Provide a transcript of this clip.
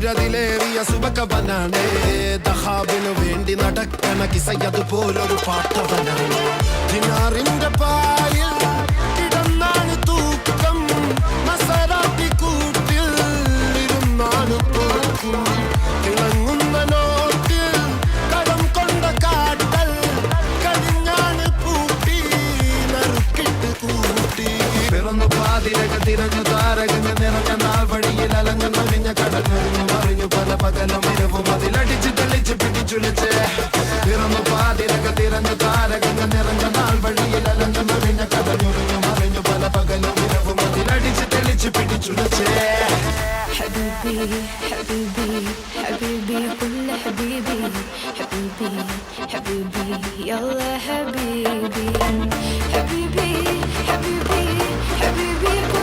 ിലേറിയ സുബക്കവനാണ് ദഹാബിനു വേണ്ടി നടക്കണ കിസയതുപോലൊരു പാട്ടവനാണ് ദിനാറിന്റെ പാലിൽ കിടന്നാണ് തൂക്കം മസറാത്തി കൂട്ടിൽ ഇരുന്നാണ് പോക്കും തിളങ്ങുന്ന നോട്ടിൽ കടം കൊണ്ട കാട്ടൽ കടിഞ്ഞാണ് പൂട്ടി നറുക്കിട്ട് കൂട്ടി പിറന്നു പാതിരക തിരഞ്ഞു താരകങ്ങൾ നിറഞ്ഞ നാൾ വഴിയിൽ അലഞ്ഞു നൊഴിഞ്ഞ കടഞ്ഞൊഴിഞ്ഞു മറിഞ്ഞു പല പകലും ഇരവും അതിലടിച്ച് തെളിച്ച് പിടിച്ചുലച്ച് പിറന്നു പാതിരക തിരഞ്ഞു താരകങ്ങൾ നിറഞ്ഞ നാൾ വഴിയിൽ അലഞ്ഞു നൊഴിഞ്ഞ കടഞ്ഞൊഴിഞ്ഞു മറിഞ്ഞു പല പകലും ഇരവും അതിലടിച്ച് തെളിച്ച് പിടിച്ചുലച്ച് حبيبي حبيبي حبيبي كل حبيبي حبيبي حبيبي يلا حبيبي حبيبي حبيبي حبيبي